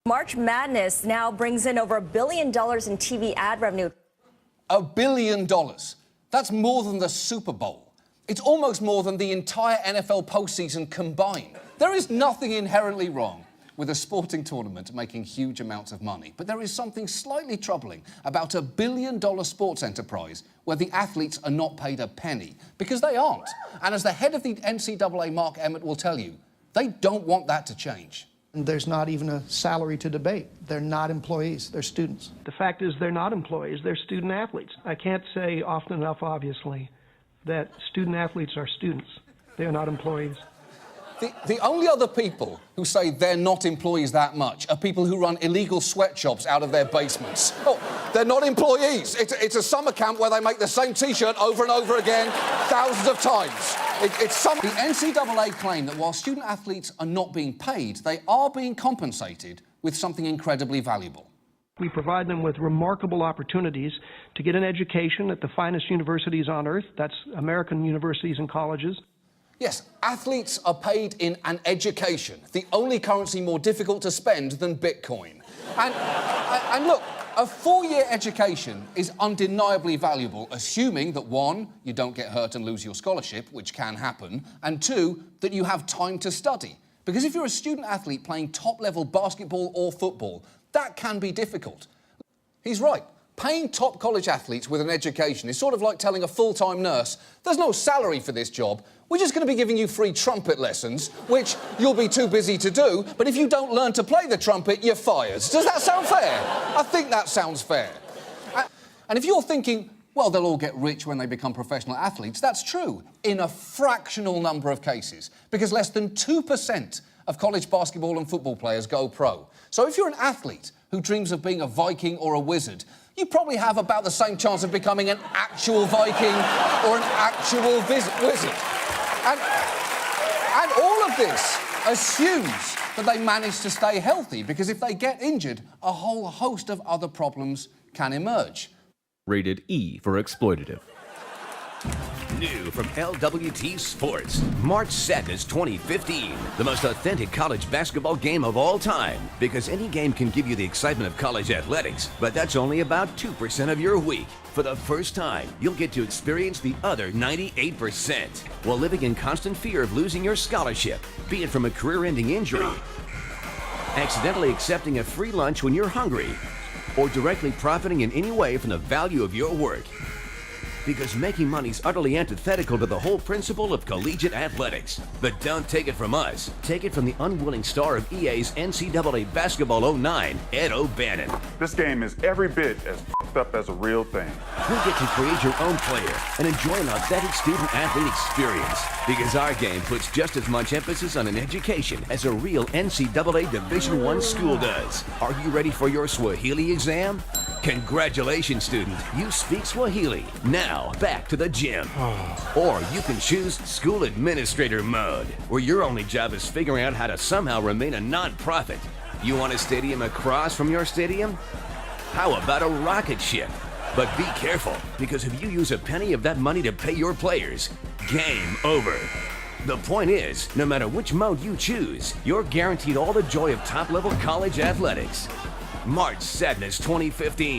March Madness now brings in over $1 billion in TV ad revenue. $1 billion. That's more than the Super Bowl. It's almost more than the entire NFL postseason combined. There is nothing inherently wrong with a sporting tournament making huge amounts of money. But there is something slightly troubling about $1 billion sports enterprise where the athletes are not paid a penny, because they aren't. And as the head of the NCAA, Mark Emmett, will tell you, they don't want that to change. There's not even a salary to debate. They're not employees, they're students. The fact is they're not employees, they're student athletes. I can't say often enough, obviously, that student athletes are students. They are not employees. The only other people who say they're not employees that much are people who run illegal sweatshops out of their basements. Oh, they're not employees. It's a summer camp where they make the same T-shirt over and over again, thousands of times. The NCAA claim that while student athletes are not being paid, they are being compensated with something incredibly valuable. We provide them with remarkable opportunities to get an education at the finest universities on earth. That's American universities and colleges. Yes, athletes are paid in an education, the only currency more difficult to spend than Bitcoin. And look, a 4-year education is undeniably valuable, assuming that 1, you don't get hurt and lose your scholarship, which can happen, and 2, that you have time to study. Because if you're a student athlete playing top-level basketball or football, that can be difficult. He's right. Paying top college athletes with an education is sort of like telling a full-time nurse, there's no salary for this job, we're just going to be giving you free trumpet lessons, which you'll be too busy to do, but if you don't learn to play the trumpet, you're fired. Does that sound fair? I think that sounds fair. And if you're thinking, well, they'll all get rich when they become professional athletes, that's true, in a fractional number of cases, because less than 2% of college basketball and football players go pro. So if you're an athlete who dreams of being a Viking or a wizard, you probably have about the same chance of becoming an actual Viking or an actual wizard. And all of this assumes that they manage to stay healthy, because if they get injured, a whole host of other problems can emerge. Rated E for exploitative. New from LWT Sports, March Sadness 2015, the most authentic college basketball game of all time, because any game can give you the excitement of college athletics, but that's only about 2% of your week. For the first time, you'll get to experience the other 98%, while living in constant fear of losing your scholarship, be it from a career-ending injury, accidentally accepting a free lunch when you're hungry, or directly profiting in any way from the value of your work. Because making money's utterly antithetical to the whole principle of collegiate athletics. But don't take it from us. Take it from the unwilling star of EA's NCAA Basketball 09, Ed O'Bannon. This game is every bit as f***ed up as a real thing. You'll get to create your own player and enjoy an authentic student-athlete experience. Because our game puts just as much emphasis on an education as a real NCAA Division I school does. Are you ready for your Swahili exam? Congratulations, student. You speak Swahili. Now, back to the gym. Or you can choose School Administrator mode, where your only job is figuring out how to somehow remain a non-profit. You want a stadium across from your stadium? How about a rocket ship? But be careful, because if you use a penny of that money to pay your players, game over. The point is, no matter which mode you choose, you're guaranteed all the joy of top-level college athletics. March Sadness 2015.